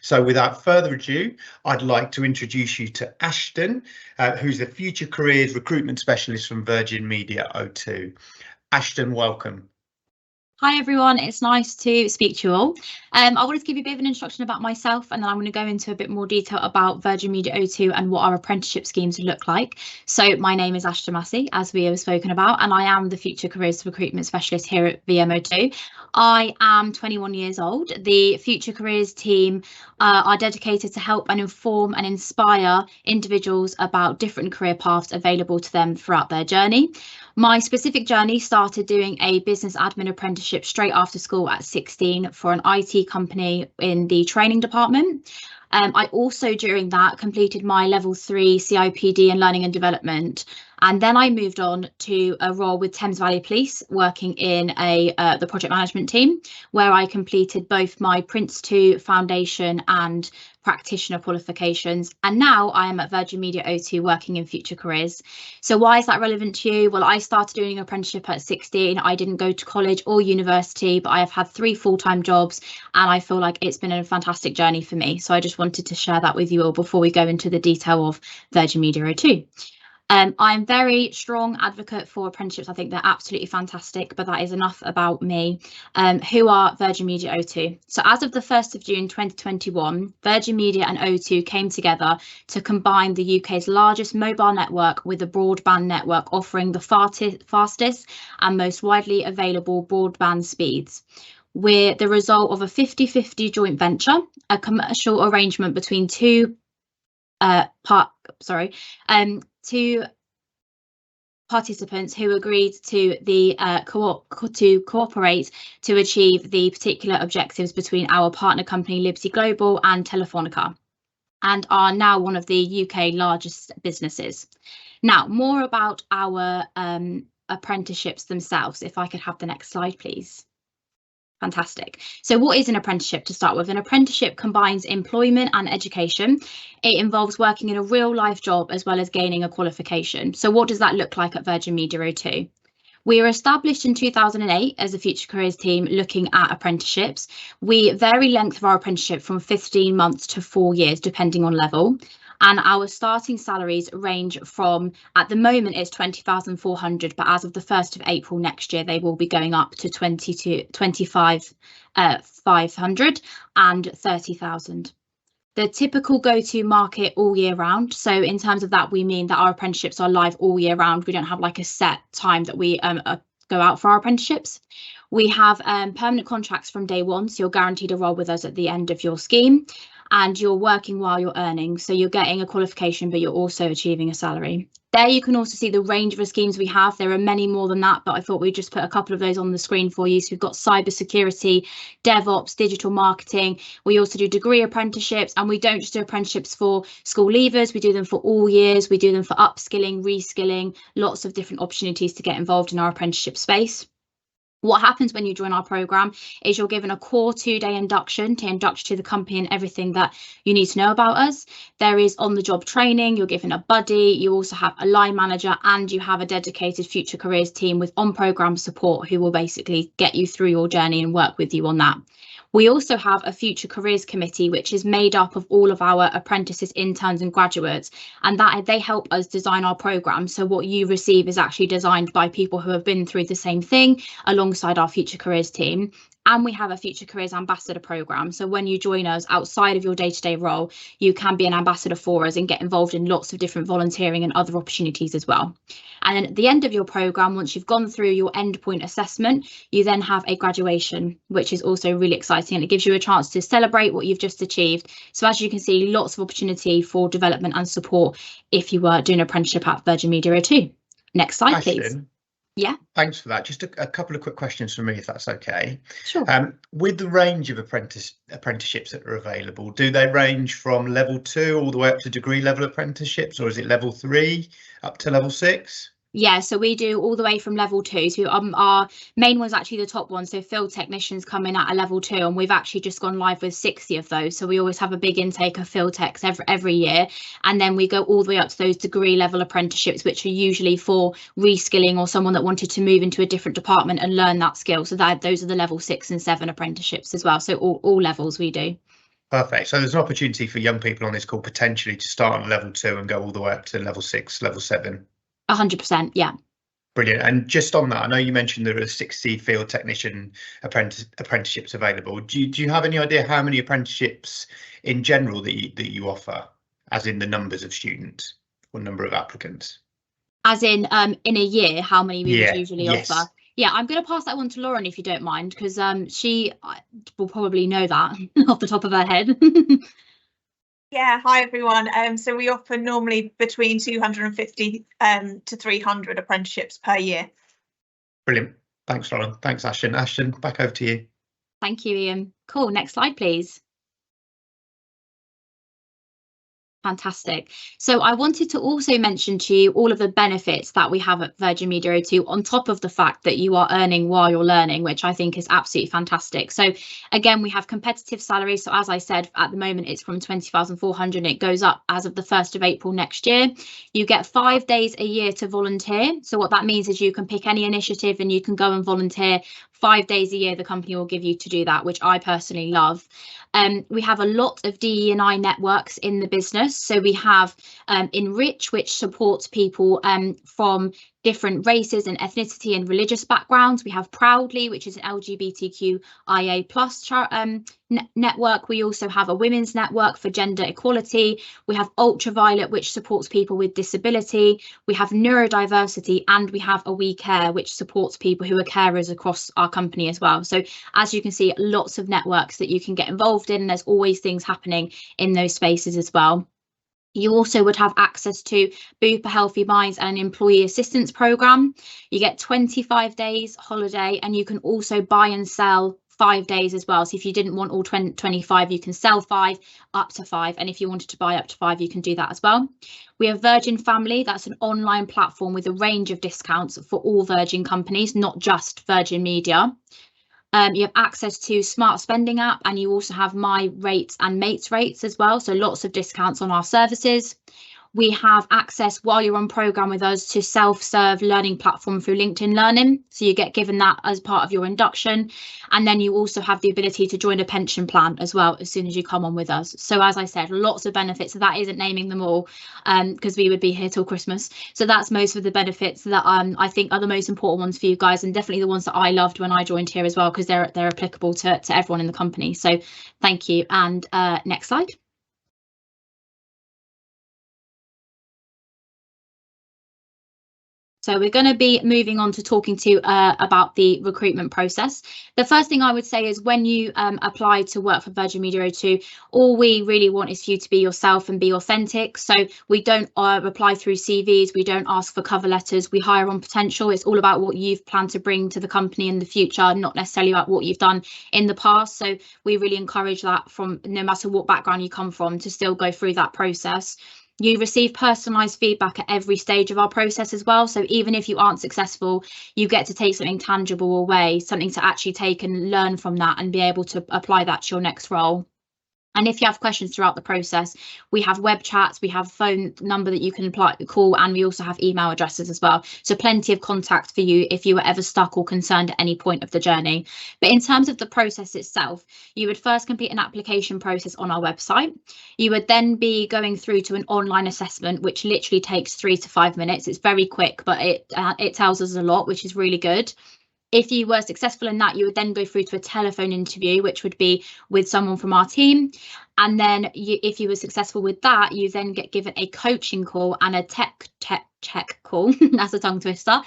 So without further ado, I'd like to introduce you to Ashton, who's the Future Careers Recruitment Specialist from Virgin Media O2. Ashton, welcome. Hi everyone, it's nice to speak to you all. I wanted to give you a bit of an introduction about myself, and then I'm going to go into a bit more detail about Virgin Media O2 and what our apprenticeship schemes look like. So my name is Ashton Massey, as we have spoken about, and I am the Future Careers Recruitment Specialist here at VMO2. I am 21 years old. The Future Careers team are dedicated to help and inform and inspire individuals about different career paths available to them throughout their journey. My specific journey started doing a business admin apprenticeship straight after school at 16 for an IT company in the training department. I also, during that, completed my level 3 CIPD in learning and development. And then I moved on to a role with Thames Valley Police, working in the project management team, where I completed both my Prince 2 foundation and practitioner qualifications. And now I am at Virgin Media O2 working in Future Careers. So why is that relevant to you? Well, I started doing an apprenticeship at 16. I didn't go to college or university, but I have had 3 full-time jobs, and I feel like it's been a fantastic journey for me. So I just wanted to share that with you all before we go into the detail of Virgin Media O2. I'm very strong advocate for apprenticeships. I think they're absolutely fantastic, but that is enough about me. Who are Virgin Media O2? So as of the 1st of June 2021, Virgin Media and O2 came together to combine the UK's largest mobile network with a broadband network offering the fastest and most widely available broadband speeds. We're the result of a 50-50 joint venture, a commercial arrangement between two participants who agreed to cooperate to achieve the particular objectives between our partner company Liberty Global and Telefonica, and are now one of the UK largest businesses. Now, more about our apprenticeships themselves. If I could have the next slide, please. Fantastic. So what is an apprenticeship to start with? An apprenticeship combines employment and education. It involves working in a real life job as well as gaining a qualification. So what does that look like at Virgin Media O2? We were established in 2008 as a Future Careers team looking at apprenticeships. We vary length of our apprenticeship from 15 months to 4 years, depending on level. And our starting salaries range from, at the moment, it's 20,400, but as of the 1st of April next year, they will be going up to 25,500 and 30,000. The typical go-to market all year round. So in terms of that, we mean that our apprenticeships are live all year round. We don't have like a set time that we go out for our apprenticeships. We have permanent contracts from day one, so you're guaranteed a role with us at the end of your scheme. And you're working while you're earning. So you're getting a qualification, but you're also achieving a salary. There you can also see the range of schemes we have. There are many more than that, but I thought we'd just put a couple of those on the screen for you. So we've got cybersecurity, DevOps, digital marketing. We also do degree apprenticeships, and we don't just do apprenticeships for school leavers. We do them for all years. We do them for upskilling, reskilling, lots of different opportunities to get involved in our apprenticeship space. What happens when you join our programme is you're given a core 2-day induction to induct you to the company and everything that you need to know about us. There is on-the-job training, you're given a buddy, you also have a line manager, and you have a dedicated Future Careers team with on-programme support who will basically get you through your journey and work with you on that. We also have a Future Careers Committee, which is made up of all of our apprentices, interns and graduates, and that they help us design our programme. So what you receive is actually designed by people who have been through the same thing alongside our Future Careers team. And we have a Future Careers Ambassador programme. So when you join us outside of your day-to-day role, you can be an ambassador for us and get involved in lots of different volunteering and other opportunities as well. And then at the end of your programme, once you've gone through your endpoint assessment, you then have a graduation, which is also really exciting, and it gives you a chance to celebrate what you've just achieved. So as you can see, lots of opportunity for development and support if you were doing an apprenticeship at Virgin Media O2. Next slide, please. Yeah. Thanks for that. Just a couple of quick questions from me, if that's okay. Sure. With the range of apprenticeships that are available, do they range from level 2 all the way up to degree level apprenticeships, or is it level 3 up to level 6? Yeah, so we do all the way from level 2. So our main one's actually the top one. So field technicians come in at a level 2, and we've actually just gone live with 60 of those. So we always have a big intake of field techs every year. And then we go all the way up to those degree level apprenticeships, which are usually for reskilling or someone that wanted to move into a different department and learn that skill. So those are the level 6 and 7 apprenticeships as well. So all levels we do. Perfect. So there's an opportunity for young people on this call potentially to start on level 2 and go all the way up to level 6, level 7. 100%, yeah. Brilliant. And just on that, I know you mentioned there are 60 field technician apprenticeships available. Do you have any idea how many apprenticeships in general that you offer, as in the numbers of students or number of applicants? As in a year, how many we would usually offer? Yes. Yeah, I'm going to pass that one to Lauren if you don't mind, because she will probably know that off the top of her head. Yeah, hi everyone. So we offer normally between 250 to 300 apprenticeships per year. Brilliant. Thanks, Lauren. Thanks, Ashton. Ashton, back over to you. Thank you, Ian. Cool. Next slide, please. Fantastic. So I wanted to also mention to you all of the benefits that we have at Virgin Media O2 on top of the fact that you are earning while you're learning, which I think is absolutely fantastic. So again, we have competitive salaries. So as I said, at the moment, it's from 20,400. It goes up as of the 1st of April next year. You get 5 days a year to volunteer. So what that means is you can pick any initiative and you can go and volunteer 5 days a year. The company will give you to do that, which I personally love. We have a lot of DE&I networks in the business. So we have Enrich, which supports people from different races and ethnicity and religious backgrounds. We have Proudly, which is an LGBTQIA plus network. We also have a women's network for gender equality. We have Ultraviolet, which supports people with disability. We have neurodiversity, and we have a We Care, which supports people who are carers across our company as well. So as you can see, lots of networks that you can get involved in. There's always things happening in those spaces as well. You also would have access to Bupa Healthy Minds and an employee assistance program. You get 25 days holiday, and you can also buy and sell 5 days as well. So if you didn't want all 25, you can sell 5 up to 5. And if you wanted to buy up to 5, you can do that as well. We have Virgin Family. That's an online platform with a range of discounts for all Virgin companies, not just Virgin Media. You have access to Smart Spending app, and you also have My Rates and Mates Rates as well. So lots of discounts on our services. We have access while you're on program with us to self-serve learning platform through LinkedIn Learning. So you get given that as part of your induction. And then you also have the ability to join a pension plan as well as soon as you come on with us. So as I said, lots of benefits. So that isn't naming them all because we would be here till Christmas. So that's most of the benefits that I think are the most important ones for you guys, and definitely the ones that I loved when I joined here as well, because they're applicable to everyone in the company. So thank you. And next slide. So we're going to be moving on to talking to about the recruitment process. The first thing I would say is when you apply to work for Virgin Media O2, all we really want is for you to be yourself and be authentic. So we don't apply through CVs. We don't ask for cover letters. We hire on potential. It's all about what you've planned to bring to the company in the future, not necessarily about what you've done in the past. So we really encourage that from no matter what background you come from to still go through that process. You receive personalised feedback at every stage of our process as well. So even if you aren't successful, you get to take something tangible away, something to actually take and learn from that and be able to apply that to your next role. And if you have questions throughout the process, we have web chats, we have phone number that you can call, and we also have email addresses as well. So plenty of contact for you if you were ever stuck or concerned at any point of the journey. But in terms of the process itself, you would first complete an application process on our website. You would then be going through to an online assessment, which literally takes 3 to 5 minutes. It's very quick, but it tells us a lot, which is really good. If you were successful in that, you would then go through to a telephone interview, which would be with someone from our team. And then if you were successful with that, you then get given a coaching call and a tech check call, that's a tongue twister,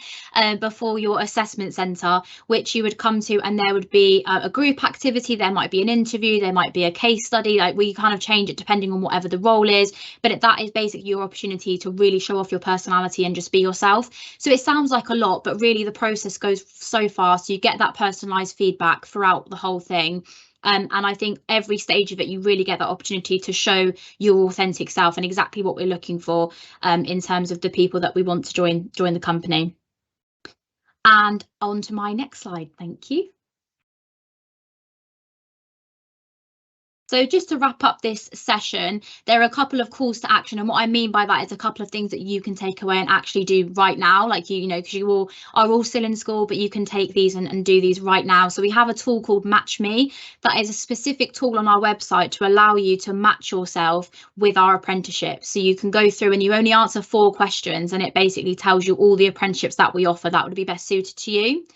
before your assessment centre, which you would come to, and there would be a group activity, there might be an interview, there might be a case study, like we kind of change it depending on whatever the role is, but that is basically your opportunity to really show off your personality and just be yourself. So it sounds like a lot, but really the process goes so fast. You get that personalised feedback throughout the whole thing. And I think every stage of it, you really get that opportunity to show your authentic self and exactly what we're looking for in terms of the people that we want to join the company. And on to my next slide. Thank you. So just to wrap up this session, there are a couple of calls to action, and what I mean by that is a couple of things that you can take away and actually do right now, like you know, because you all are all still in school, but you can take these and do these right now. So we have a tool called Match Me. That is a specific tool on our website to allow you to match yourself with our apprenticeship. So you can go through and you only answer 4 questions, and it basically tells you all the apprenticeships that we offer that would be best suited to you.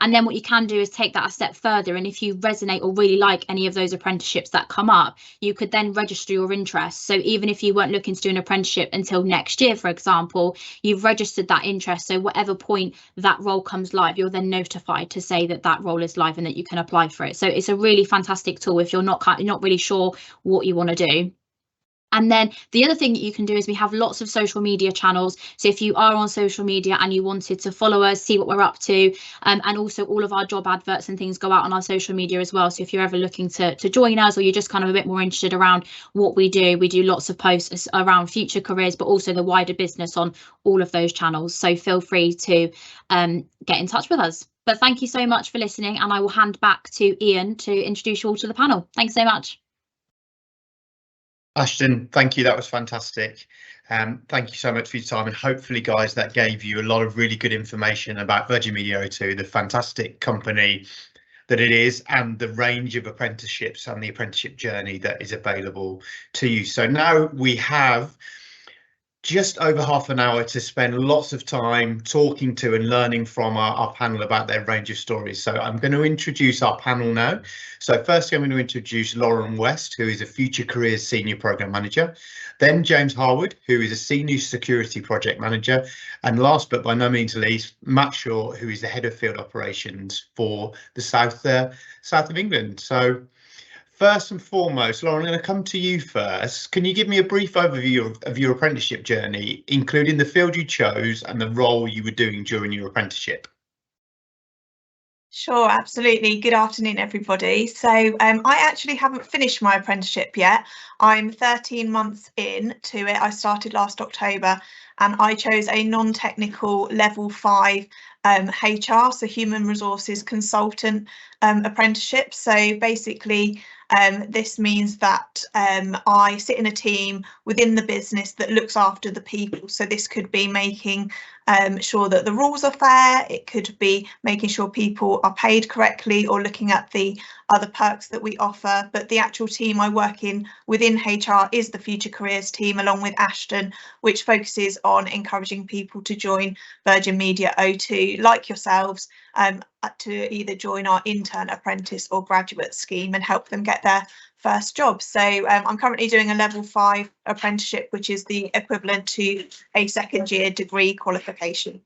And then what you can do is take that a step further. And if you resonate or really like any of those apprenticeships that come up, you could then register your interest. So even if you weren't looking to do an apprenticeship until next year, for example, you've registered that interest. So whatever point that role comes live, you're then notified to say that that role is live and that you can apply for it. So it's a really fantastic tool if you're not really sure what you want to do. And then the other thing that you can do is we have lots of social media channels. So if you are on social media and you wanted to follow us, see what we're up to, and also all of our job adverts and things go out on our social media as well. So if you're ever looking to join us, or you're just kind of a bit more interested around what we do lots of posts around future careers, but also the wider business on all of those channels. So feel free to get in touch with us. But thank you so much for listening, and I will hand back to Ian to introduce you all to the panel. Thanks so much. Ashton, thank you. That was fantastic. Thank you so much for your time, and hopefully, guys, that gave you a lot of really good information about Virgin Media O2, the fantastic company that it is, and the range of apprenticeships and the apprenticeship journey that is available to you. So now we have just over half an hour to spend lots of time talking to and learning from our panel about their range of stories. So I'm going to introduce our panel now. So firstly, I'm going to introduce Lauren West, who is a Future Careers Senior Programme Manager. Then James Harwood, who is a Senior Security Project Manager. And last but by no means least, Matt Shaw, who is the Head of Field Operations for the south of England. So first and foremost, Lauren, I'm going to come to you first. Can you give me a brief overview of your apprenticeship journey, including the field you chose and the role you were doing during your apprenticeship? Sure, absolutely. Good afternoon, everybody. So I actually haven't finished my apprenticeship yet. I'm 13 months in to it. I started last October, and I chose a non-technical level 5 HR, so human resources consultant apprenticeship. So basically, this means that I sit in a team within the business that looks after the people. So this could be making sure that the rules are fair. It could be making sure people are paid correctly, or looking at the other perks that we offer. But the actual team I work in within HR is the Future Careers team, along with Ashton, which focuses on encouraging people to join Virgin Media O2, like yourselves, to either join our intern, apprentice or graduate scheme and help them get their first job. So I'm currently doing a level 5 apprenticeship, which is the equivalent to a second year degree qualification.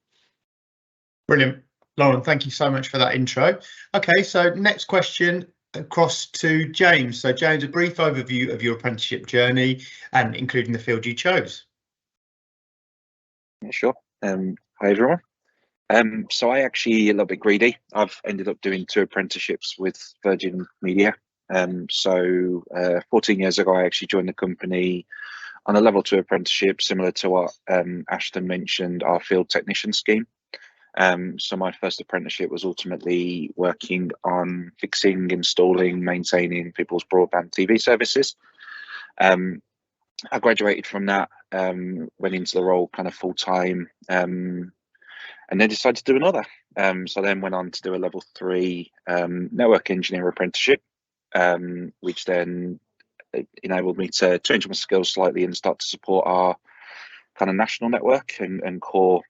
Brilliant. Lauren, thank you so much for that intro. Okay, so next question across to James. So James, a brief overview of your apprenticeship journey and including the field you chose. Yeah, sure. Hi everyone. So I actually a little bit greedy. I've ended up doing 2 apprenticeships with Virgin Media. 14 years ago, I actually joined the company on a level 2 apprenticeship, similar to what Ashton mentioned, our field technician scheme. So my first apprenticeship was ultimately working on fixing, installing, maintaining people's broadband TV services. I graduated from that, went into the role kind of full time, and then decided to do another. So then went on to do a level 3 network engineer apprenticeship, which then enabled me to change my skills slightly and start to support our kind of national network and core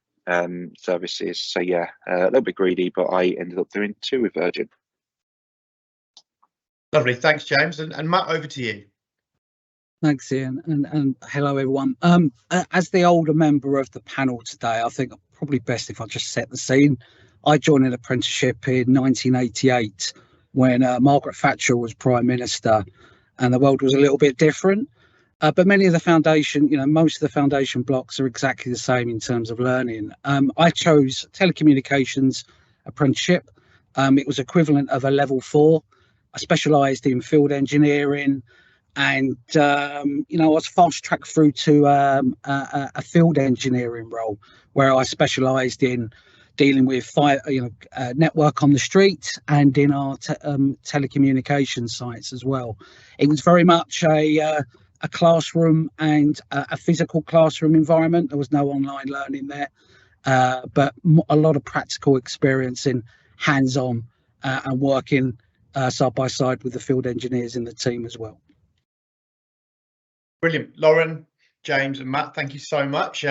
services. So yeah, a little bit greedy, but I ended up doing 2 with Virgin. Lovely, thanks James. And Matt, over to you. Thanks, Ian, and hello everyone. As the older member of the panel today, I think probably best if I just set the scene. I joined an apprenticeship in 1988 when Margaret Thatcher was Prime Minister, and the world was a little bit different. But many of the foundation, most of the foundation blocks are exactly the same in terms of learning. I chose telecommunications apprenticeship. It was equivalent of a level 4. I specialised in field engineering. And, I was fast tracked through to a field engineering role where I specialised in dealing with network on the street and in our telecommunication sites as well. It was very much a classroom and a physical classroom environment. There was no online learning there, but a lot of practical experience in hands-on and working side by side with the field engineers in the team as well. Brilliant. Lauren, James and Matt, thank you so much.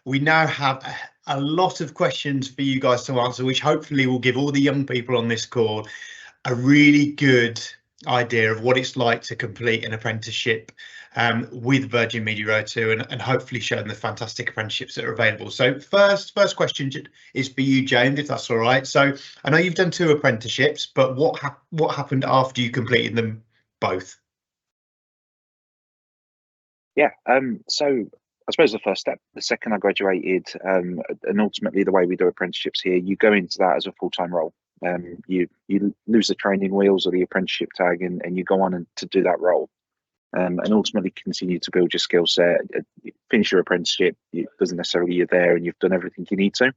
We now have a lot of questions for you guys to answer, which hopefully will give all the young people on this call a really good idea of what it's like to complete an apprenticeship with Virgin Media O2, and hopefully show them the fantastic apprenticeships that are available. So first question is for you, James, if that's all right. So I know you've done 2 apprenticeships, but what happened after you completed them both? Yeah, so I suppose the first step, the second I graduated, and ultimately the way we do apprenticeships here, you go into that as a full-time role. You lose the training wheels or the apprenticeship tag, and you go on and to do that role, and ultimately continue to build your skill set. You finish your apprenticeship, it doesn't necessarily you're there and you've done everything you need to.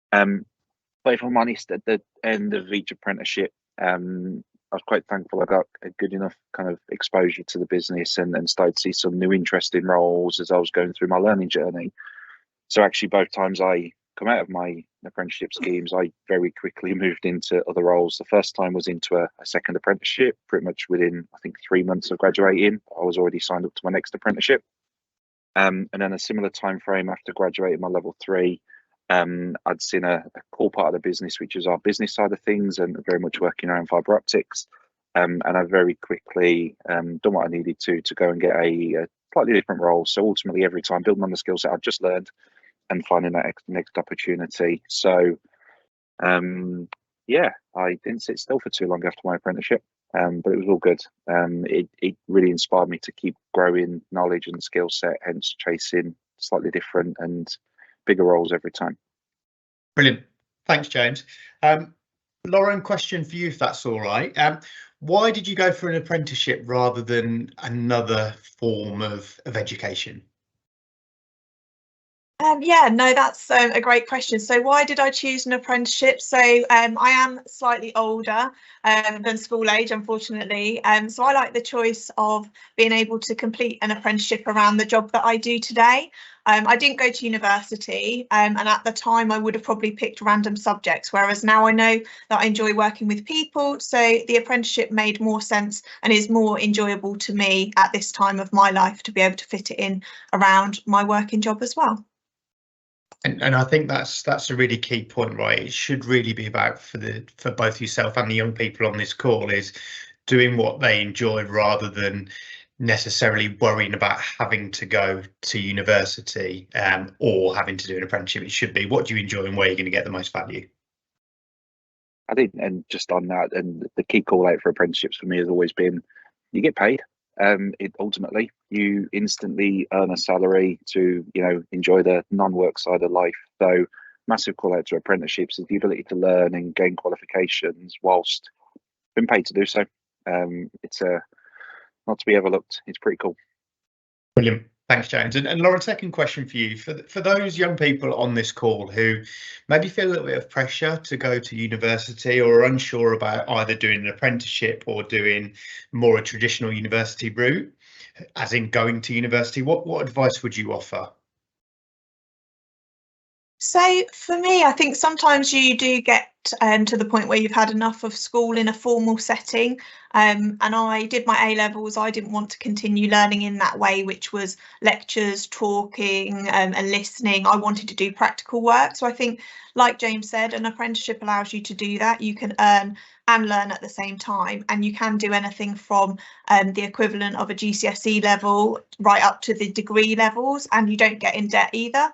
But if I'm honest, at the end of each apprenticeship, I was quite thankful I got a good enough kind of exposure to the business and started to see some new interesting roles as I was going through my learning journey. So actually both times I come out of my apprenticeship schemes, I very quickly moved into other roles. The first time was into a second apprenticeship, pretty much within, I think, 3 months of graduating. I was already signed up to my next apprenticeship. And then a similar time frame after graduating my level 3, I'd seen a core part of the business, which is our business side of things, and very much working around fibre optics. And I very quickly done what I needed to go and get a slightly different role. So ultimately, every time building on the skill set I'd just learned and finding that next opportunity. So yeah, I didn't sit still for too long after my apprenticeship, but it was all good. It really inspired me to keep growing knowledge and skill set, hence chasing slightly different and bigger roles every time. Brilliant. Thanks, James. Lauren, question for you, if that's all right. Why did you go for an apprenticeship rather than another form of education? Yeah, no, that's a great question. So why did I choose an apprenticeship? So I am slightly older than school age, unfortunately. So I like the choice of being able to complete an apprenticeship around the job that I do today. I didn't go to university, and at the time I would have probably picked random subjects, whereas now I know that I enjoy working with people. So the apprenticeship made more sense and is more enjoyable to me at this time of my life to be able to fit it in around my working job as well. And I think that's a really key point, right? It should really be about for both yourself and the young people on this call is doing what they enjoy rather than necessarily worrying about having to go to university or having to do an apprenticeship. It should be what do you enjoy and where you're going to get the most value. I think, and just on that, and the key call out for apprenticeships for me has always been you get paid. Ultimately you instantly earn a salary to enjoy the non-work side of life. So massive call out to apprenticeships is the ability to learn and gain qualifications whilst being paid to do so. It's not to be overlooked. It's pretty cool. Brilliant. Thanks, James. And Lauren, second question for you. For those young people on this call who maybe feel a little bit of pressure to go to university or are unsure about either doing an apprenticeship or doing more a traditional university route, as in going to university, what advice would you offer? So for me, I think sometimes you do get to the point where you've had enough of school in a formal setting. And I did my A-levels. I didn't want to continue learning in that way, which was lectures, talking and listening. I wanted to do practical work. So I think, like James said, an apprenticeship allows you to do that. You can earn and learn at the same time, and you can do anything from the equivalent of a GCSE level right up to the degree levels, and you don't get in debt either,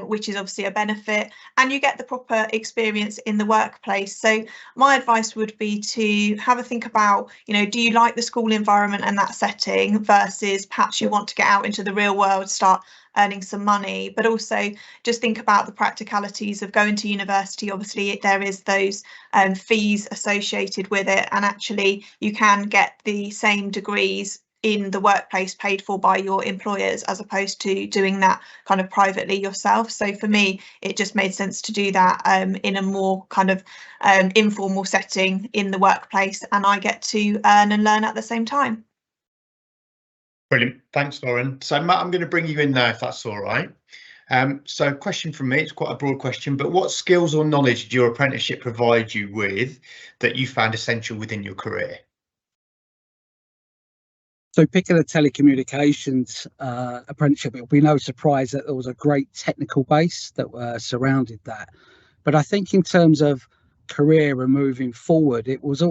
which is obviously a benefit, and you get the proper experience in the workplace. So my advice would be to have a think about, do you like the school environment and that setting versus perhaps you want to get out into the real world, start earning some money, but also just think about the practicalities of going to university. Obviously there is those fees associated with it, and actually you can get the same degrees in the workplace paid for by your employers, as opposed to doing that kind of privately yourself. So for me, it just made sense to do that in a more kind of informal setting in the workplace, and I get to earn and learn at the same time. Brilliant. Thanks, Lauren. So Matt, I'm going to bring you in now if that's all right. So question from me, it's quite a broad question, but what skills or knowledge did your apprenticeship provide you with that you found essential within your career? So picking a telecommunications apprenticeship, it'll be no surprise that there was a great technical base that surrounded that. But I think in terms of career and moving forward, it was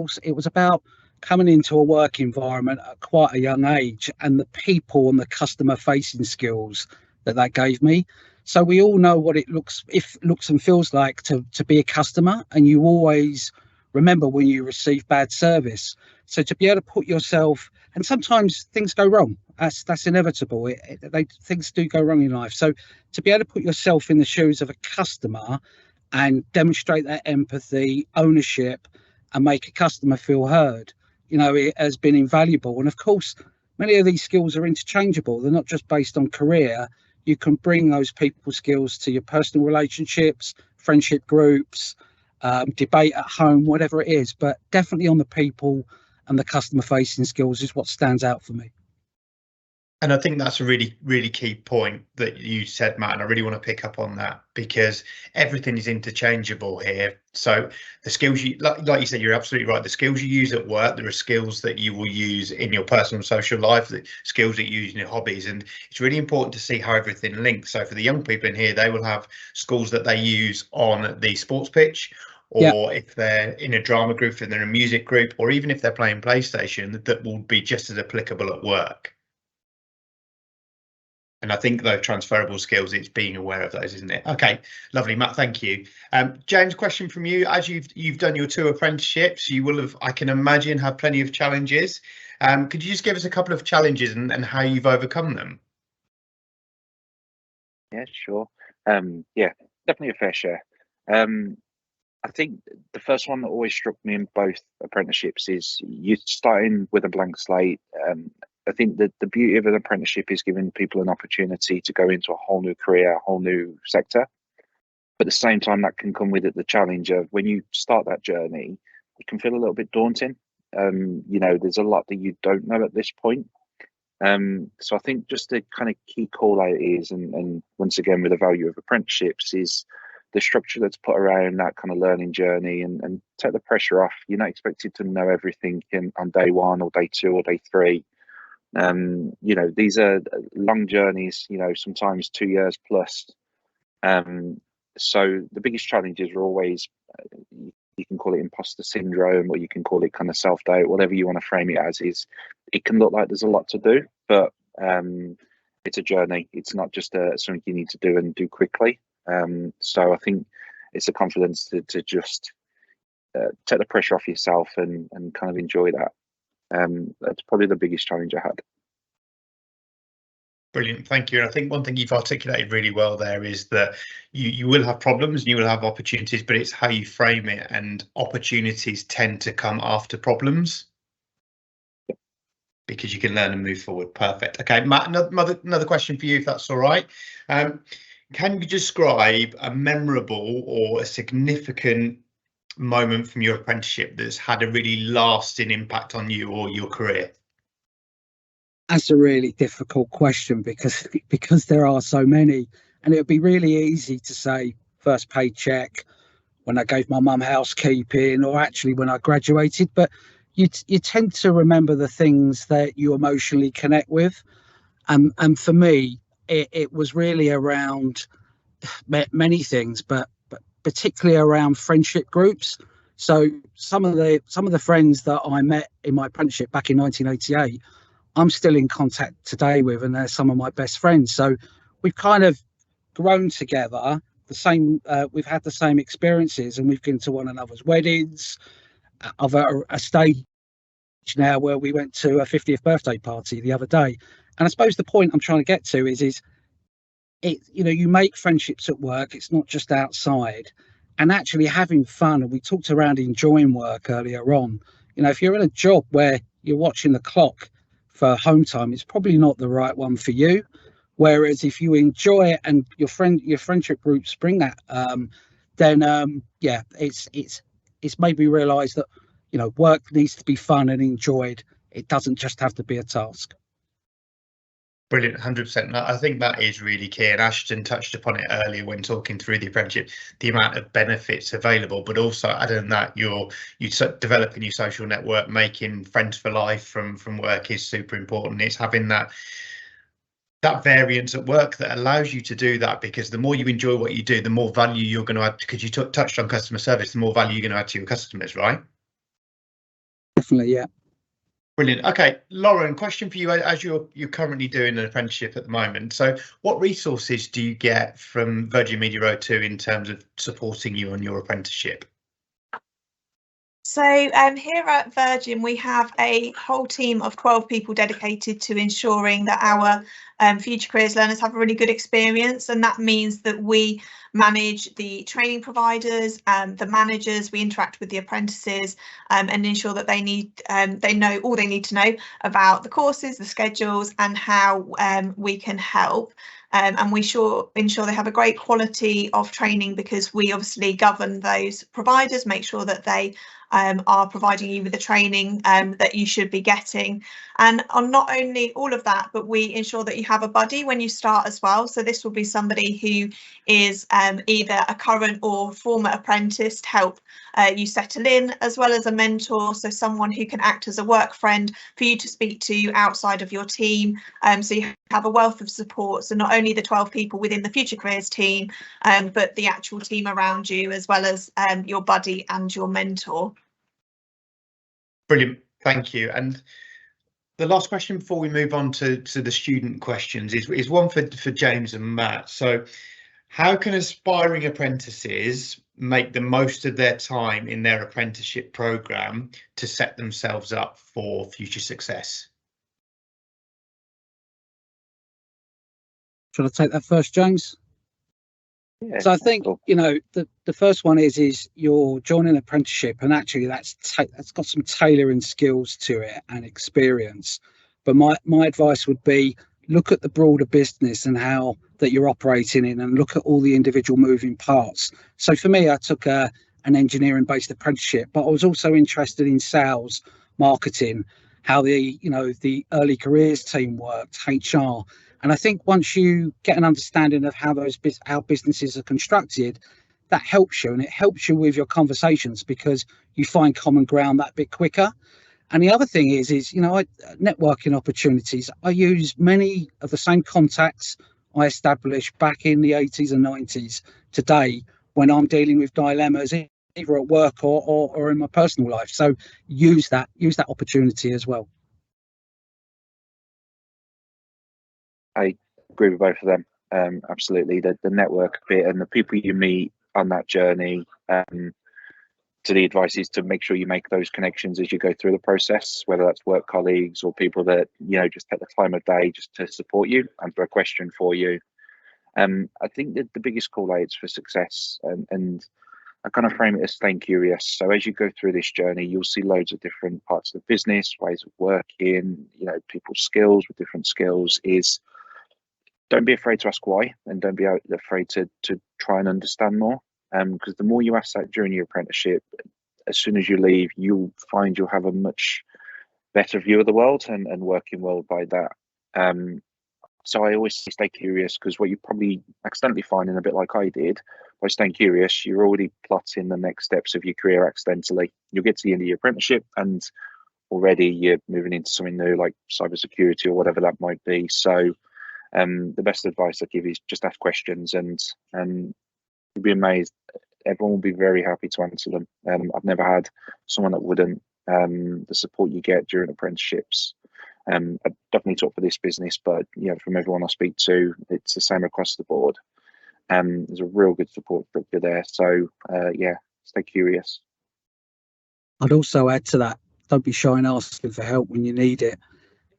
about coming into a work environment at quite a young age, and the people and the customer facing skills that gave me. So we all know what it looks and feels like to be a customer, and you always remember when you receive bad service. So to be able to put yourself, and sometimes things go wrong, that's inevitable. Things do go wrong in life. So to be able to put yourself in the shoes of a customer and demonstrate that empathy, ownership, and make a customer feel heard, it has been invaluable. And of course, many of these skills are interchangeable. They're not just based on career. You can bring those people skills to your personal relationships, friendship groups, debate at home, whatever it is. But definitely on the people and the customer facing skills is what stands out for me. And I think that's a really, really key point that you said, Matt, and I really want to pick up on that, because everything is interchangeable here. So the skills like you said, you're absolutely right. The skills you use at work, there are skills that you will use in your personal social life, the skills that you use in your hobbies. And it's really important to see how everything links. So for the young people in here, they will have skills that they use on the sports pitch, or if they're in a drama group, and they're in a music group, or even if they're playing PlayStation, that will be just as applicable at work. And I think those transferable skills, it's being aware of those, isn't it? Okay, lovely, Matt, thank you. James, question from you. As you've done your 2 apprenticeships, you will have, I can imagine, had plenty of challenges. Could you just give us a couple of challenges and how you've overcome them? Yeah, sure. Yeah, definitely a fair share. I think the first one that always struck me in both apprenticeships is you starting with a blank slate. I think that the beauty of an apprenticeship is giving people an opportunity to go into a whole new career, a whole new sector. But at the same time, that can come with it the challenge of when you start that journey, it can feel a little bit daunting. There's a lot that you don't know at this point. So I think just the kind of key call out is, and once again with the value of apprenticeships, is the structure that's put around that kind of learning journey, and take the pressure off. You're not expected to know everything on day 1 or day 2 or day 3. These are long journeys, sometimes 2 years plus. So the biggest challenges are always, you can call it imposter syndrome, or you can call it kind of self-doubt, whatever you want to frame it as. Is it can look like there's a lot to do, but it's a journey. It's not just something you need to do and do quickly. So I think it's the confidence to just take the pressure off yourself and kind of enjoy that. That's probably the biggest challenge I had. Brilliant, thank you. And I think one thing you've articulated really well there is that you will have problems and you will have opportunities, but it's how you frame it, and opportunities tend to come after problems because you can learn and move forward. Perfect. Okay, Matt, another question for you, if that's all right. Can you describe a memorable or a significant moment from your apprenticeship that's had a really lasting impact on you or your career? That's a really difficult question because there are so many, and it would be really easy to say first paycheck, when I gave my mum housekeeping, or actually when I graduated, but you tend to remember the things that you emotionally connect with, and for me it was really around many things, but particularly around friendship groups. So some of the friends that I met in my apprenticeship back in 1988, I'm still in contact today with, and they're some of my best friends. So we've kind of grown together. We've had the same experiences, and we've been to one another's weddings. I've at a stage now where we went to a 50th birthday party the other day. And I suppose the point I'm trying to get to is you make friendships at work. It's not just outside, and actually having fun. And we talked around enjoying work earlier on. If you're in a job where you're watching the clock for home time, it's probably not the right one for you. Whereas if you enjoy it and your friendship groups bring that, then yeah, it's made me realise that, you know, work needs to be fun and enjoyed. It doesn't just have to be a task. Brilliant, 100%. I think that is really key, and Ashton touched upon it earlier when talking through the apprenticeship, the amount of benefits available, but also adding on that, you developing your social network, making friends for life from work is super important. It's having that variance at work that allows you to do that, because the more you enjoy what you do, the more value you're going to add, because you touched on customer service, the more value you're going to add to your customers, right? Definitely, yeah. Brilliant. Okay, Lauren, question for you, as you're currently doing an apprenticeship at the moment. So what resources do you get from Virgin Media O2 in terms of supporting you on your apprenticeship? So here at Virgin, we have a whole team of 12 people dedicated to ensuring that our future careers learners have a really good experience, and that means that we manage the training providers, the managers, we interact with the apprentices, and ensure that they know all they need to know about the courses, the schedules, and how we can help. And we ensure they have a great quality of training, because we obviously govern those providers, make sure that they are providing you with the training that you should be getting. And on not only all of that, but we ensure that you have a buddy when you start as well. So this will be somebody who is either a current or former apprentice to help you settle in, as well as a mentor, so someone who can act as a work friend for you to speak to outside of your team. So you have a wealth of support, so not only the 12 people within the Future Careers team, but the actual team around you, as well as your buddy and your mentor. Brilliant, thank you. And the last question before we move on to the student questions is one for James and Matt. So how can aspiring apprentices make the most of their time in their apprenticeship programme to set themselves up for future success? Should I take that first, James? Yeah, so I think, cool. you know, the first one is you're joining an apprenticeship, and actually that's got some tailoring skills to it and experience. But my advice would be, look at the broader business and how that you're operating in, and look at all the individual moving parts. So for me, I took an engineering based apprenticeship, but I was also interested in sales, marketing, how the early careers team worked, HR. And I think once you get an understanding of how businesses are constructed, that helps you, and it helps you with your conversations, because you find common ground that bit quicker. And the other thing is networking opportunities. I use many of the same contacts I established back in the 80s and 90s today when I'm dealing with dilemmas, either at work or in my personal life. So use that opportunity as well. I agree with both of them. Absolutely, the network bit and the people you meet on that journey. To the advice is to make sure you make those connections as you go through the process, whether that's work colleagues or people that just take the time of day just to support you, answer a question for you. I think that the biggest call outs for success, and I kind of frame it as staying curious. So as you go through this journey, you'll see loads of different parts of the business, ways of working, people's skills with different skills. Don't be afraid to ask why, and don't be afraid to try and understand more. Because the more you ask that during your apprenticeship, as soon as you leave, you'll find you'll have a much better view of the world and working well by that. So I always stay curious, because what you're probably accidentally finding, a bit like I did, by staying curious, you're already plotting the next steps of your career accidentally. You'll get to the end of your apprenticeship and already you're moving into something new, like cybersecurity or whatever that might be. So the best advice I give is just ask questions, and you'll be amazed. Everyone will be very happy to answer them. I've never had someone that wouldn't. The support you get during apprenticeships, I definitely talk for this business, but from everyone I speak to, it's the same across the board. There's a real good support structure there. So stay curious. I'd also add to that, don't be shy in asking for help when you need it.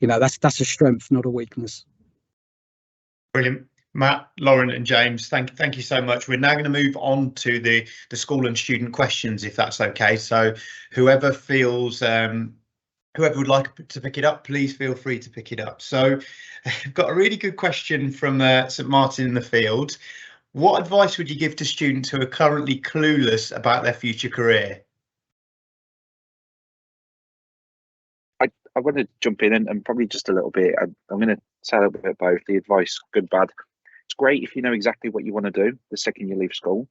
That's a strength, not a weakness. Brilliant. Matt, Lauren and James, thank you so much. We're now going to move on to the school and student questions, if that's okay. So whoever feels whoever would like to pick it up, please feel free to pick it up. So I've got a really good question from St Martin in the Field. What advice would you give to students who are currently clueless about their future career? I want to jump in and probably just a little bit. I'm going to say a little bit of both. The advice, good, bad. It's great if you know exactly what you want to do the second you leave school.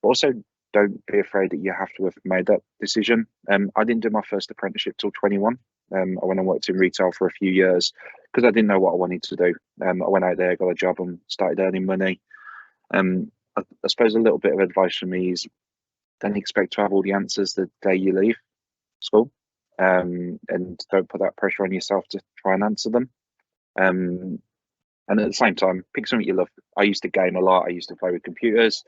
But also, don't be afraid that you have to have made that decision. I didn't do my first apprenticeship till 21. I went and worked in retail for a few years because I didn't know what I wanted to do. I went out there, got a job, and started earning money. I suppose a little bit of advice from me is don't expect to have all the answers the day you leave school. And don't put that pressure on yourself to try and answer them. And at the same time, pick something you love. I used to game a lot. I used to play with computers,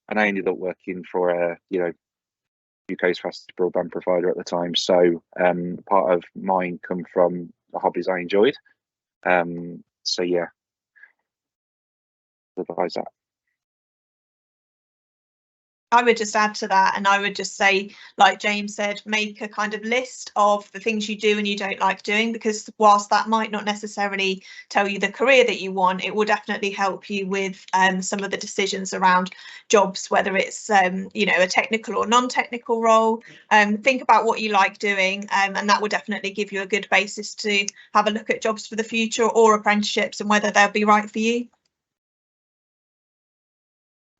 and I ended up working for UK's fastest broadband provider at the time. So part of mine come from the hobbies I enjoyed. So yeah, advise that. I would just add to that, and I would just say, like James said, make a kind of list of the things you do and you don't like doing, because whilst that might not necessarily tell you the career that you want, it will definitely help you with some of the decisions around jobs, whether it's a technical or non-technical role. Think about what you like doing, and that will definitely give you a good basis to have a look at jobs for the future or apprenticeships and whether they'll be right for you.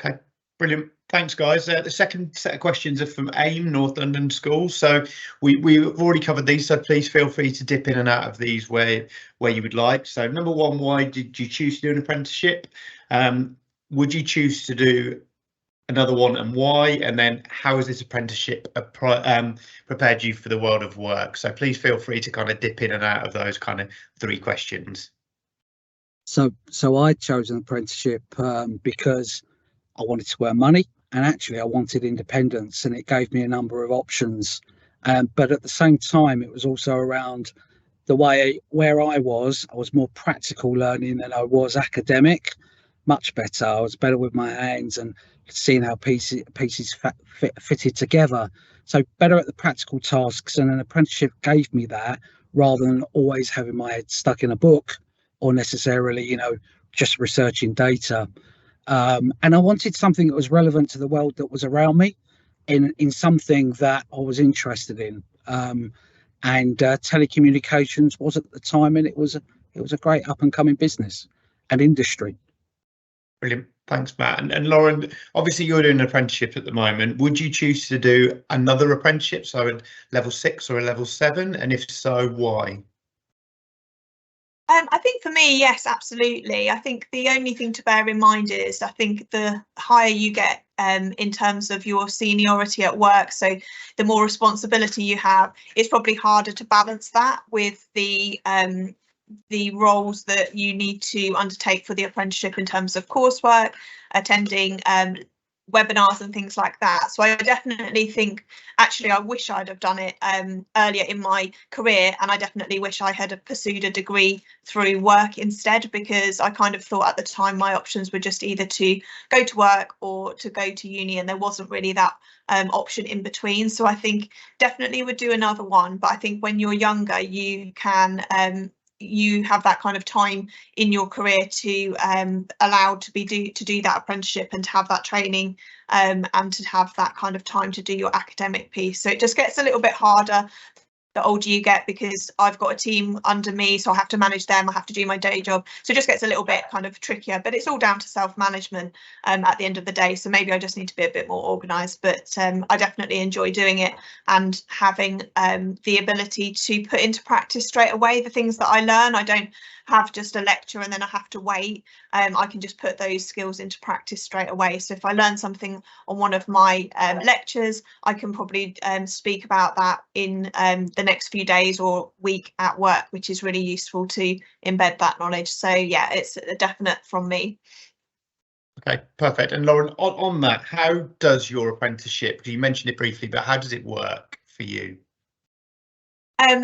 Okay, brilliant. Thanks, guys. The second set of questions are from AIM, North London School. So we've already covered these, so please feel free to dip in and out of these where you would like. So number one, why did you choose to do an apprenticeship? Would you choose to do another one, and why? And then how has this apprenticeship prepared you for the world of work? So please feel free to kind of dip in and out of those kind of three questions. So I chose an apprenticeship because I wanted to earn money, and actually I wanted independence, and it gave me a number of options. But at the same time, it was also around the way where I was more practical learning than I was academic. Much better. I was better with my hands and seeing how pieces fitted together. So better at the practical tasks, and an apprenticeship gave me that, rather than always having my head stuck in a book or necessarily, just researching data. And I wanted something that was relevant to the world that was around me, in something that I was interested in. And telecommunications was at the time, and it was a great up and coming business and industry. Brilliant. Thanks, Matt. And Lauren, obviously you're doing an apprenticeship at the moment. Would you choose to do another apprenticeship, so a level 6 or a level 7? And if so, why? I think for me, yes, absolutely. I think the only thing to bear in mind is I think the higher you get in terms of your seniority at work, so the more responsibility you have, it's probably harder to balance that with the roles that you need to undertake for the apprenticeship in terms of coursework, attending webinars and things like that. So I definitely think, actually, I wish I'd have done it earlier in my career, and I definitely wish I had pursued a degree through work instead, because I kind of thought at the time my options were just either to go to work or to go to uni, and there wasn't really that option in between. So I think definitely would do another one, but I think when you're younger, you can you have that kind of time in your career to allow to do that apprenticeship and to have that training and to have that kind of time to do your academic piece. So it just gets a little bit harder the older you get, because I've got a team under me, so I have to manage them, I have to do my day job, so it just gets a little bit kind of trickier, but it's all down to self-management at the end of the day. So maybe I just need to be a bit more organised, but I definitely enjoy doing it and having the ability to put into practice straight away the things that I learn. I don't have just a lecture and then I have to wait. I can just put those skills into practice straight away. So if I learn something on one of my lectures, I can probably speak about that in the next few days or week at work, which is really useful to embed that knowledge. So yeah, it's a definite from me. Okay, perfect. And Lauren, on that, how does your apprenticeship, you mentioned it briefly, but how does it work for you?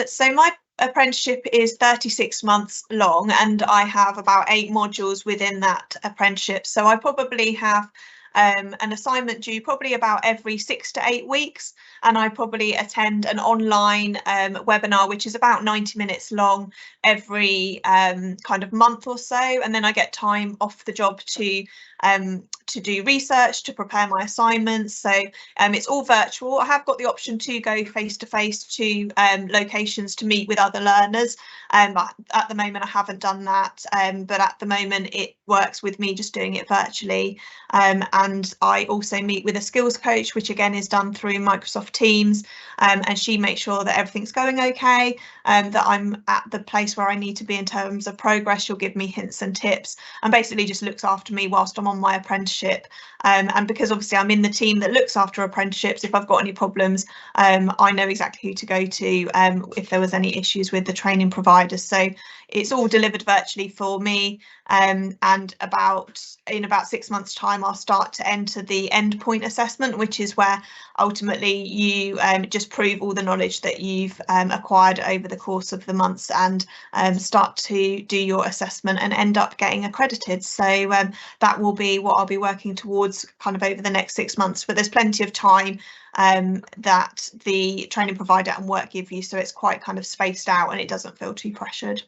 So my apprenticeship is 36 months long, and I have about 8 modules within that apprenticeship. So I probably have an assignment due probably about every 6 to 8 weeks, and I probably attend an online webinar which is about 90 minutes long every kind of month or so, and then I get time off the job to do research, to prepare my assignments. So it's all virtual. I have got the option to go face to face to locations to meet with other learners. But at the moment I haven't done that, but at the moment it works with me just doing it virtually. And I also meet with a skills coach, which again is done through Microsoft Teams, and she makes sure that everything's going okay, that I'm at the place where I need to be in terms of progress. She'll give me hints and tips and basically just looks after me whilst I'm on my apprenticeship. And because obviously I'm in the team that looks after apprenticeships, if I've got any problems, I know exactly who to go to if there was any issues with the training providers. So it's all delivered virtually for me, and in about 6 months' time I'll start to enter the endpoint assessment, which is where ultimately you just prove all the knowledge that you've acquired over the course of the months, and start to do your assessment and end up getting accredited. So that will be what I'll be working towards kind of over the next 6 months, but there's plenty of time that the training provider and work give you, so it's quite kind of spaced out and it doesn't feel too pressured.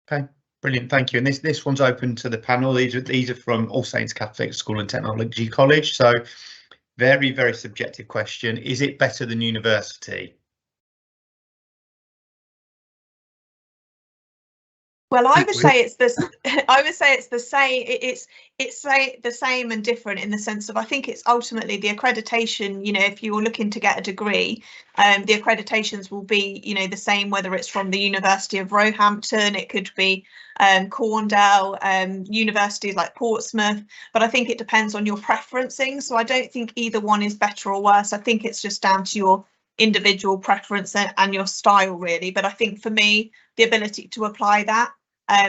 Okay, brilliant, thank you. And this one's open to the panel. These are from All Saints Catholic School and Technology College. So very, very subjective question. Is it better than university? Well, I would say it's this. I would say it's the same. It's the same and different in the sense of, I think it's ultimately the accreditation. You know, if you're looking to get a degree, the accreditations will be, you know, the same whether it's from the University of Roehampton, it could be Cornell, universities like Portsmouth. But I think it depends on your preferencing. So I don't think either one is better or worse. I think it's just down to your individual preference and your style, really. But I think for me, the ability to apply that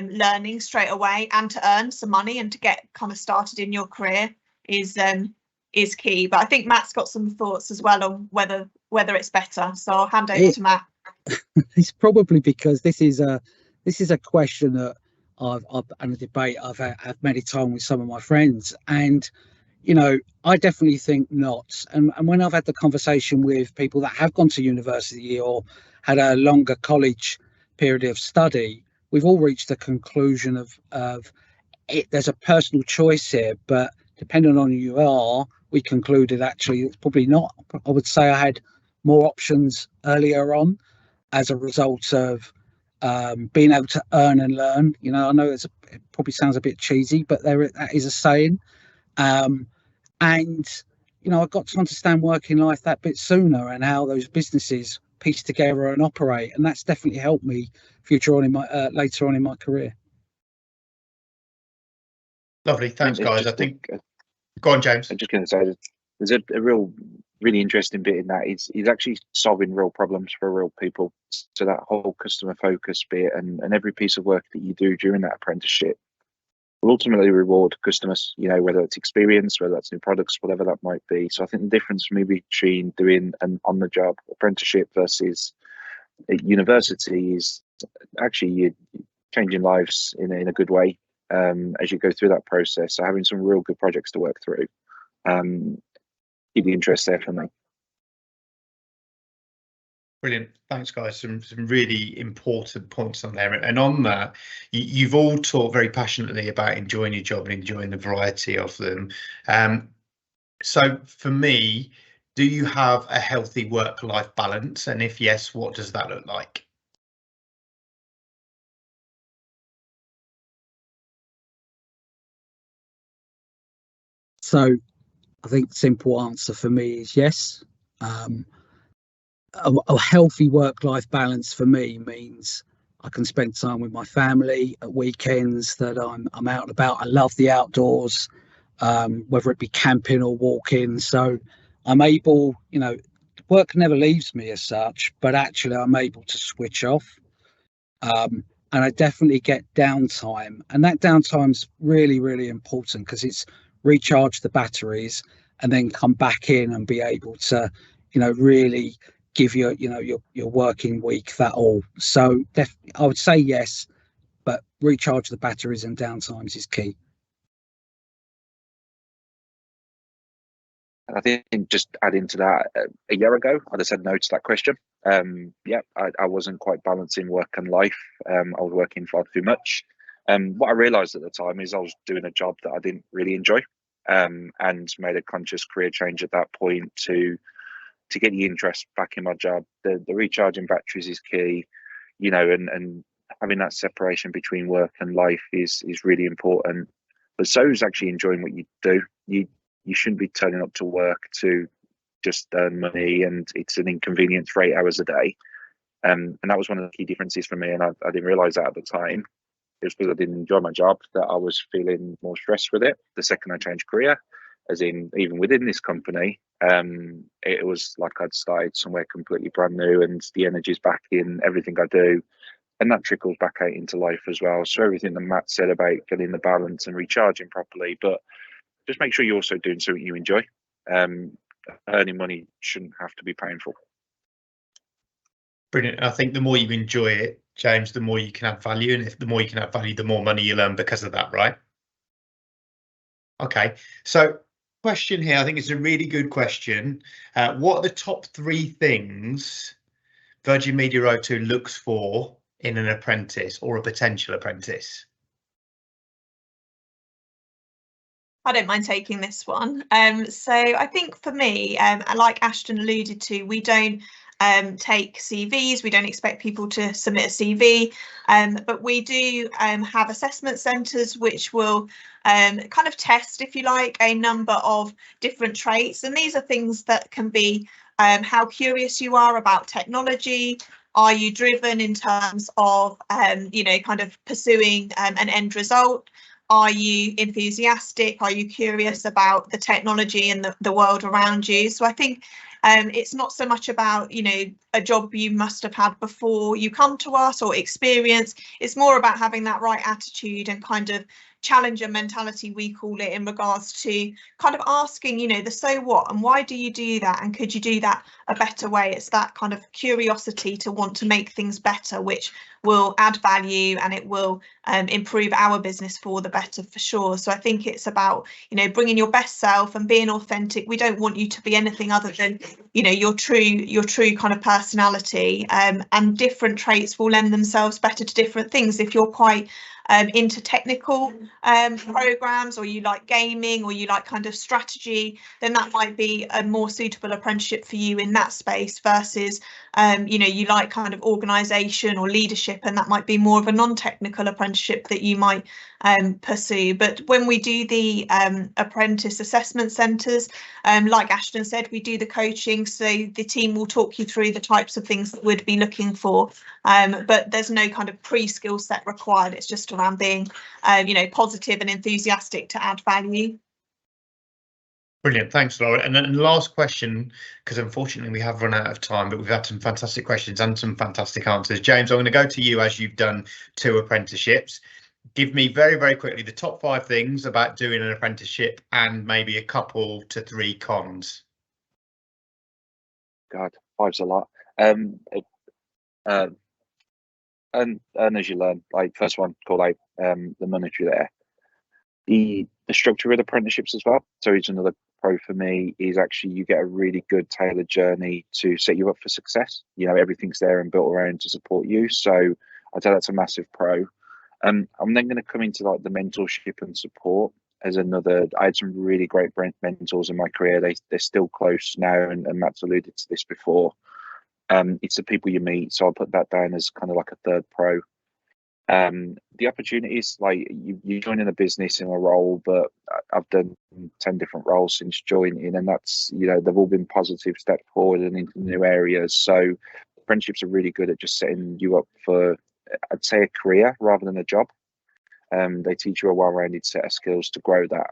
learning straight away and to earn some money and to get kind of started in your career is key. But I think Matt's got some thoughts as well on whether it's better. So I'll hand over to Matt. It's probably because this is a question that I've and a debate I've had many times with some of my friends, and you know, I definitely think not. And when I've had the conversation with people that have gone to university or had a longer college period of study, we've all reached the conclusion of it. There's a personal choice here, but depending on who you are, we concluded actually it's probably not. I would say I had more options earlier on as a result of being able to earn and learn. You know, I know it probably sounds a bit cheesy, but that is a saying. And you know, I got to understand working life that bit sooner and how those businesses piece together and operate, and that's definitely helped me later on in my career. Lovely, thanks guys. I think go on, James. I'm just going to say that there's a really interesting bit in that. He's actually solving real problems for real people. So that whole customer focus bit and every piece of work that you do during that apprenticeship will ultimately reward customers, you know, whether it's experience, whether that's new products, whatever that might be. So I think the difference for me between doing an on-the-job apprenticeship versus a university is actually you're changing lives in a good way as you go through that process. So having some real good projects to work through, keep the interest there for me. Brilliant, thanks guys. Some really important points on there, and on that you've all talked very passionately about enjoying your job and enjoying the variety of them. So for me, do you have a healthy work-life balance, and if yes, what does that look like? So I think the simple answer for me is yes. A healthy work-life balance for me means I can spend time with my family at weekends, that I'm out and about. I love the outdoors, whether it be camping or walking. So I'm able, you know, work never leaves me as such, but actually I'm able to switch off. And I definitely get downtime, and that downtime's really, really important because it's recharge the batteries and then come back in and be able to, you know, really give your working week that all. So I would say yes, but recharge the batteries and downtimes is key. I think just adding to that, a year ago, I'd have said no to that question. Yeah, I wasn't quite balancing work and life. I was working far too much. What I realised at the time is I was doing a job that I didn't really enjoy, and made a conscious career change at that point to get the interest back in my job. The recharging batteries is key, you know, and having that separation between work and life is really important. But so is actually enjoying what you do. You shouldn't be turning up to work to just earn money, and it's an inconvenience for 8 hours a day. And that was one of the key differences for me, and I didn't realise that at the time. It was because I didn't enjoy my job that I was feeling more stressed with it. The second I changed career, as in even within this company, it was like I'd started somewhere completely brand new, and the energy's back in everything I do, and that trickles back out into life as well. So everything that Matt said about getting the balance and recharging properly, but just make sure you're also doing something you enjoy. Earning money shouldn't have to be painful. Brilliant. I think the more you enjoy it, James, the more you can add value, and if the more you can add value, the more money you'll earn because of that, right? Okay, so question here, I think it's a really good question. What are the top 3 things Virgin Media O2 looks for in an apprentice or a potential apprentice? I don't mind taking this one. So I think for me, like Ashton alluded to, we don't take CVs. We don't expect people to submit a CV, but we do have assessment centres which will kind of test, if you like, a number of different traits. And these are things that can be how curious you are about technology. Are you driven in terms of, you know, kind of pursuing an end result? Are you enthusiastic? Are you curious about the technology and the world around you? So I think it's not so much about, you know, a job you must have had before you come to us or experience. It's more about having that right attitude and kind of challenger mentality, we call it, in regards to kind of asking, you know, the so what and why do you do that, and could you do that a better way? It's that kind of curiosity to want to make things better, which will add value, and it will improve our business for the better, for sure. So I think it's about, you know, bringing your best self and being authentic. We don't want you to be anything other than, you know, your true kind of personality, and different traits will lend themselves better to different things. If you're quite into technical programs, or you like gaming, or you like kind of strategy, then that might be a more suitable apprenticeship for you in that space, versus you know, you like kind of organisation or leadership, and that might be more of a non-technical apprenticeship that you might pursue. But when we do the apprentice assessment centres, like Ashton said, we do the coaching, so the team will talk you through the types of things that we'd be looking for, but there's no kind of pre-skill set required. It's just around being you know, positive and enthusiastic to add value. Brilliant, thanks, Laura. And then the last question, because unfortunately we have run out of time, but we've had some fantastic questions and some fantastic answers. James, I'm going to go to you, as you've done 2 apprenticeships. Give me very, very quickly the top 5 things about doing an apprenticeship, and maybe a couple to 3 cons. God, 5's a lot. And as you learn, like first one, call out the monetary there. The structure of apprenticeships as well. So it's another pro for me, is actually you get a really good tailored journey to set you up for success. You know, everything's there and built around to support you. So I'd say that's a massive pro. I'm then going to come into like the mentorship and support as another. I had some really great mentors in my career. They're still close now, and Matt's alluded to this before. It's the people you meet, so I'll put that down as kind of like a third pro. The opportunities, like you joining a business in a role, but I've done 10 different roles since joining, and that's, you know, they've all been positive steps forward and into new areas. So apprenticeships are really good at just setting you up for, I'd say, a career rather than a job. They teach you a well-rounded set of skills to grow that.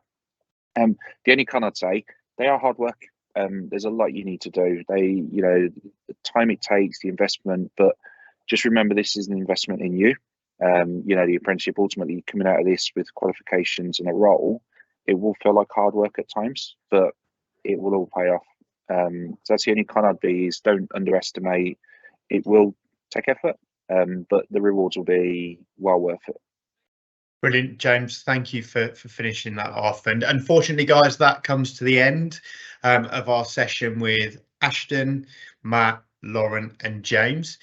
The only con I'd say, they are hard work. There's a lot you need to do. You know, the time it takes, the investment, but just remember this is an investment in you. You know, the apprenticeship, ultimately coming out of this with qualifications and a role, it will feel like hard work at times, but it will all pay off. So that's the only con I'd be, is don't underestimate. It will take effort, but the rewards will be well worth it. Brilliant, James. Thank you for finishing that off. And unfortunately, guys, that comes to the end of our session with Ashton, Matt, Lauren and James.